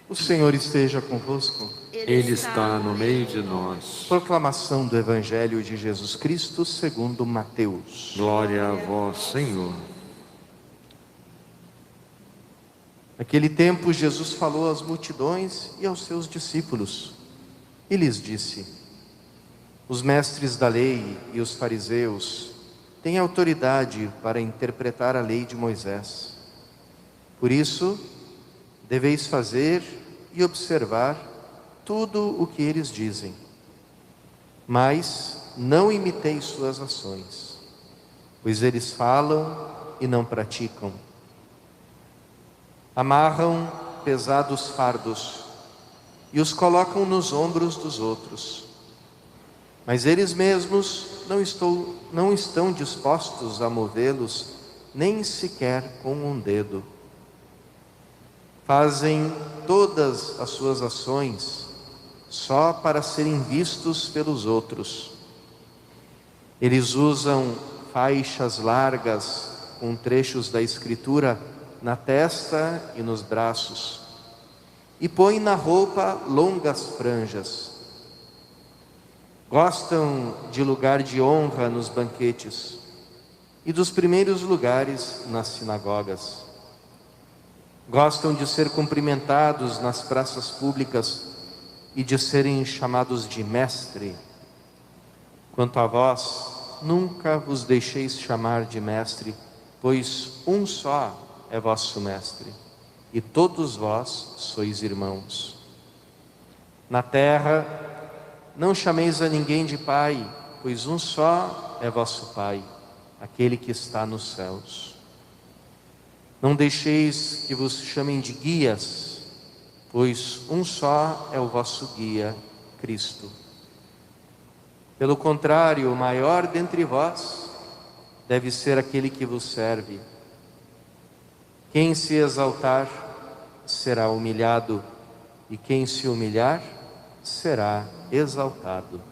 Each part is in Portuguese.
O Senhor esteja convosco. Ele está no meio de nós. Proclamação do Evangelho de Jesus Cristo segundo Mateus. Glória a vós, Senhor. Naquele tempo, Jesus falou às multidões e aos seus discípulos e lhes disse: os mestres da lei e os fariseus têm autoridade para interpretar a lei de Moisés. Por isso, deveis fazer e observar tudo o que eles dizem, mas não imiteis suas ações, pois eles falam e não praticam. Amarram pesados fardos e os colocam nos ombros dos outros, mas eles mesmos não estão dispostos a movê-los nem sequer com um dedo. Fazem todas as suas ações só para serem vistos pelos outros. Eles usam faixas largas com trechos da Escritura na testa e nos braços, e põem na roupa longas franjas. Gostam de lugar de honra nos banquetes e dos primeiros lugares nas sinagogas. Gostam de ser cumprimentados nas praças públicas e de serem chamados de mestre. Quanto a vós, nunca vos deixeis chamar de mestre, pois um só é vosso mestre, e todos vós sois irmãos. Na terra, não chameis a ninguém de pai, pois um só é vosso Pai, aquele que está nos céus. Não deixeis que vos chamem de guias, pois um só é o vosso guia, Cristo. Pelo contrário, o maior dentre vós deve ser aquele que vos serve. Quem se exaltar será humilhado, e quem se humilhar será exaltado.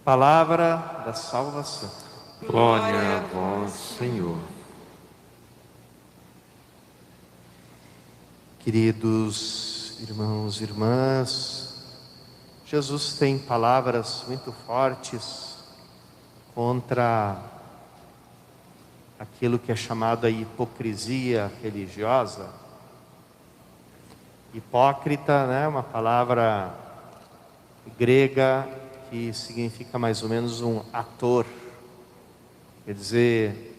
Palavra da salvação. Glória a vós, Senhor. Queridos irmãos e irmãs, Jesus tem palavras muito fortes contra aquilo que é chamado a hipocrisia religiosa. Hipócrita, né, uma palavra grega que significa mais ou menos um ator, quer dizer,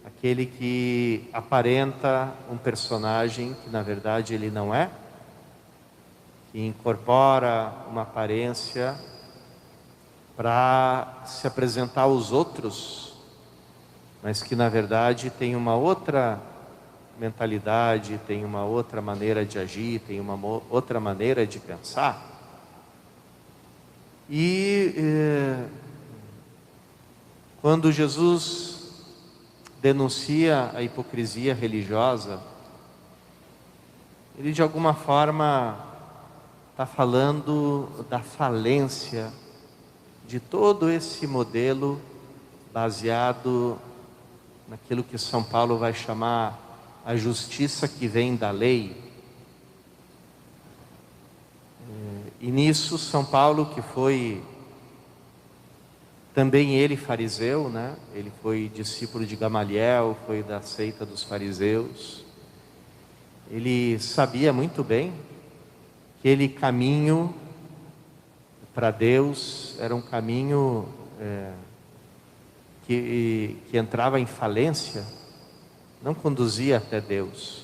aquele que aparenta um personagem que na verdade ele não é, que incorpora uma aparência para se apresentar aos outros, mas que na verdade tem uma outra mentalidade, tem uma outra maneira de agir, tem uma outra maneira de pensar. E quando Jesus denuncia a hipocrisia religiosa, ele de alguma forma está falando da falência de todo esse modelo baseado naquilo que São Paulo vai chamar a justiça que vem da lei. E nisso São Paulo, que foi também ele fariseu, né? Ele foi discípulo de Gamaliel, foi da seita dos fariseus. Ele sabia muito bem que aquele caminho para Deus era um caminho que entrava em falência, não conduzia até Deus,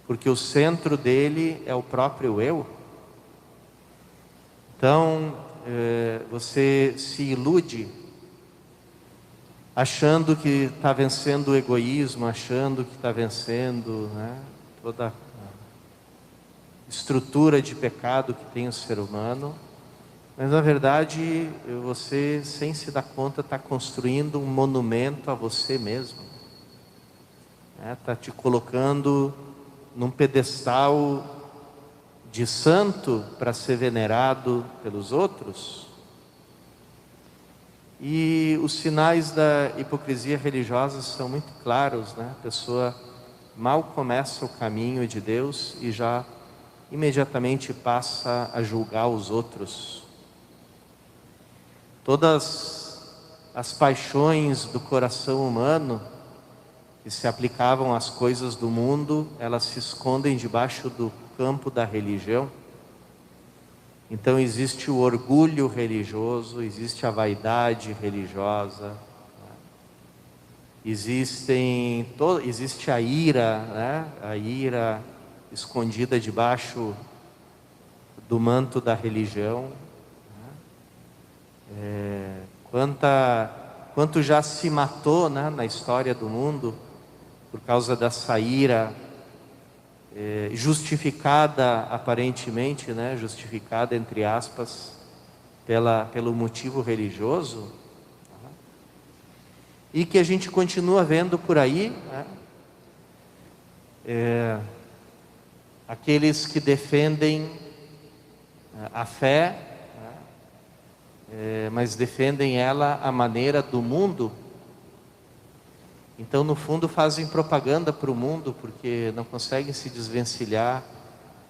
porque o centro dele é o próprio eu. Então, você se ilude achando que está vencendo o egoísmo, achando que está vencendo, né, toda a estrutura de pecado que tem o ser humano, mas na verdade você, sem se dar conta, está construindo um monumento a você mesmo, está te colocando num pedestal de santo para ser venerado pelos outros. E os sinais da hipocrisia religiosa são muito claros, né? A pessoa mal começa o caminho de Deus e já imediatamente passa a julgar os outros. Todas as paixões do coração humano que se aplicavam às coisas do mundo, elas se escondem debaixo do campo da religião. Então existe o orgulho religioso, existe a vaidade religiosa, existe a ira, né? A ira escondida debaixo do manto da religião. Quanto já se matou, né, na história do mundo por causa dessa ira justificada aparentemente, né, justificada entre aspas pelo motivo religioso, e que a gente continua vendo por aí, né, aqueles que defendem a fé, mas defendem ela à maneira do mundo. Então, no fundo, fazem propaganda para o mundo, porque não conseguem se desvencilhar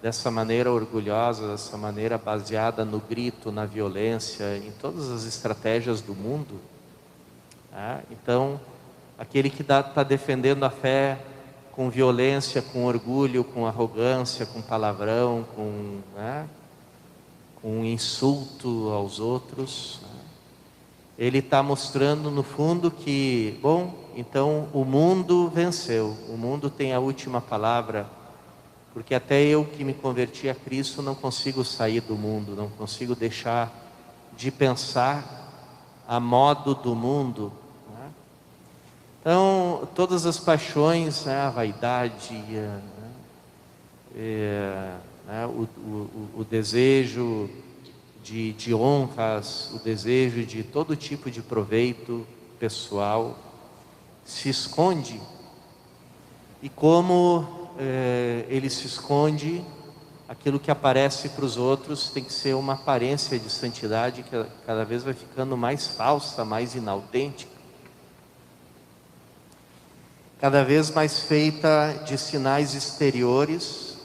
dessa maneira orgulhosa, dessa maneira baseada no grito, na violência, em todas as estratégias do mundo. Então, aquele que está defendendo a fé com violência, com orgulho, com arrogância, com palavrão, com insulto aos outros, ele está mostrando no fundo que, bom, então o mundo venceu, o mundo tem a última palavra, porque até eu que me converti a Cristo não consigo sair do mundo, não consigo deixar de pensar a modo do mundo. Então, todas as paixões, a vaidade, o desejo de honras, o desejo de todo tipo de proveito pessoal, se esconde. E como ele se esconde, aquilo que aparece para os outros tem que ser uma aparência de santidade que cada vez vai ficando mais falsa, mais inautêntica, cada vez mais feita de sinais exteriores,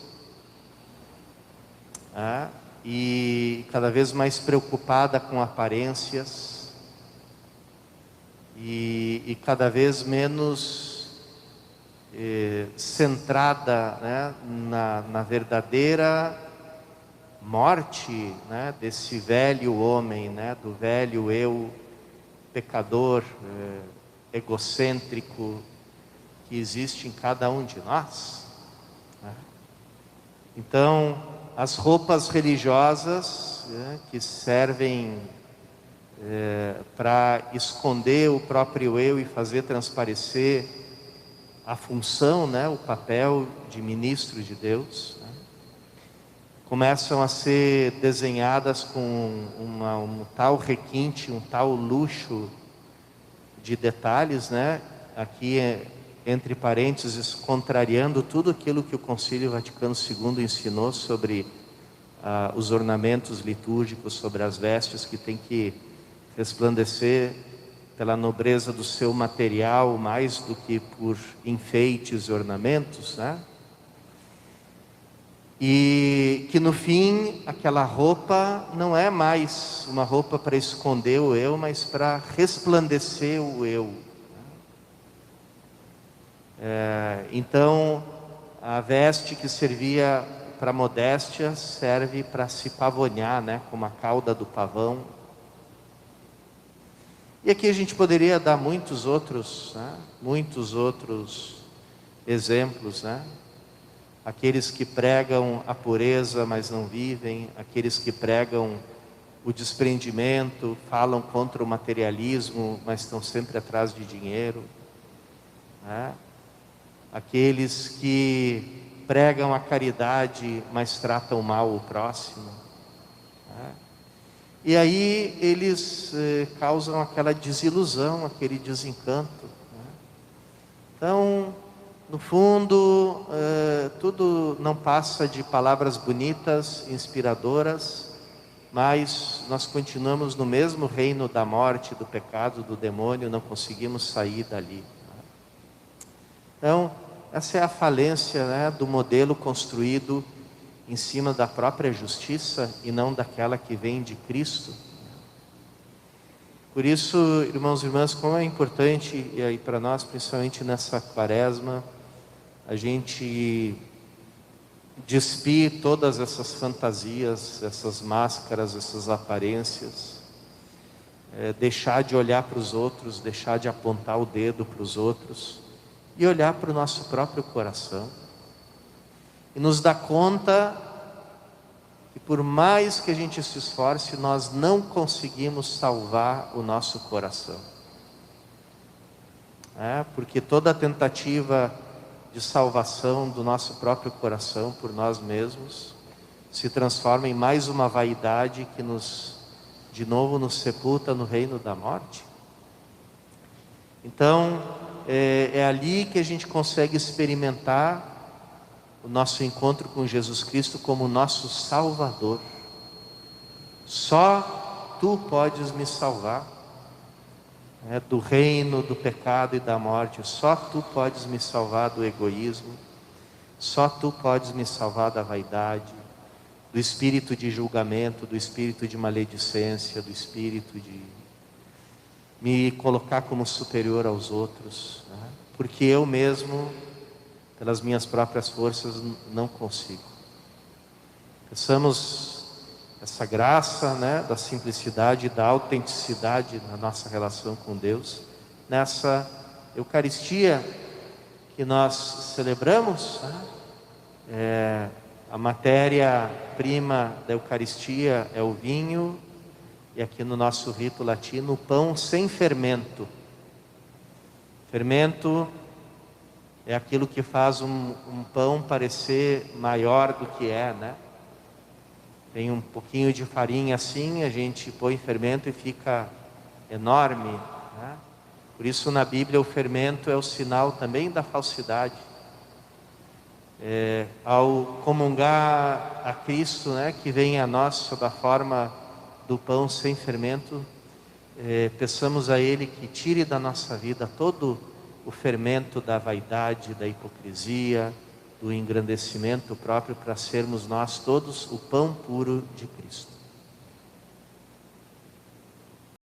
e cada vez mais preocupada com aparências, e cada vez menos centrada, né, na verdadeira morte, né, desse velho homem, né, do velho eu pecador, egocêntrico, que existe em cada um de nós. Então, as roupas religiosas, que servem para esconder o próprio eu e fazer transparecer a função, né, o papel de ministro de Deus, começam a ser desenhadas com um tal requinte, um tal luxo de detalhes, né? Aqui entre parênteses, contrariando tudo aquilo que o Concílio Vaticano II ensinou sobre os ornamentos litúrgicos, sobre as vestes que tem que resplandecer pela nobreza do seu material, mais do que por enfeites e ornamentos, né? E que no fim, aquela roupa não é mais uma roupa para esconder o eu, mas para resplandecer o eu. Então, a veste que servia para modéstia serve para se pavonhar, né, como a cauda do pavão. E aqui a gente poderia dar muitos outros exemplos, né? Aqueles que pregam a pureza, mas não vivem, aqueles que pregam o desprendimento, falam contra o materialismo, mas estão sempre atrás de dinheiro, né? Aqueles que pregam a caridade, mas tratam mal o próximo, né? E aí eles causam aquela desilusão, aquele desencanto, né? Então, no fundo, tudo não passa de palavras bonitas, inspiradoras, mas nós continuamos no mesmo reino da morte, do pecado, do demônio, não conseguimos sair dali. Então, Essa é a falência, né, do modelo construído em cima da própria justiça e não daquela que vem de Cristo. Por isso, irmãos e irmãs, como é importante, e aí para nós, principalmente nessa quaresma, a gente despir todas essas fantasias, essas máscaras, essas aparências, deixar de olhar para os outros, deixar de apontar o dedo para os outros e olhar para o nosso próprio coração e nos dar conta que por mais que a gente se esforce, nós não conseguimos salvar o nosso coração. Porque toda a tentativa de salvação do nosso próprio coração por nós mesmos se transforma em mais uma vaidade que de novo nos sepulta no reino da morte. Então, é ali que a gente consegue experimentar o nosso encontro com Jesus Cristo como nosso Salvador. Só Tu podes me salvar do reino, do pecado e da morte. Só Tu podes me salvar do egoísmo. Só Tu podes me salvar da vaidade, do espírito de julgamento, do espírito de maledicência, do espírito de me colocar como superior aos outros, porque eu mesmo, pelas minhas próprias forças, não consigo. Peçamos essa graça, da simplicidade, da autenticidade na nossa relação com Deus, nessa Eucaristia que nós celebramos. A matéria-prima da Eucaristia é o vinho, e aqui no nosso rito latino, o pão sem fermento. Fermento é aquilo que faz um pão parecer maior do que é, Tem um pouquinho de farinha assim, a gente põe fermento e fica enorme, Por isso na Bíblia o fermento é o sinal também da falsidade. Ao comungar a Cristo, que vem a nós sob a forma do pão sem fermento, peçamos a Ele que tire da nossa vida todo o fermento da vaidade, da hipocrisia, do engrandecimento próprio, para sermos nós todos o pão puro de Cristo.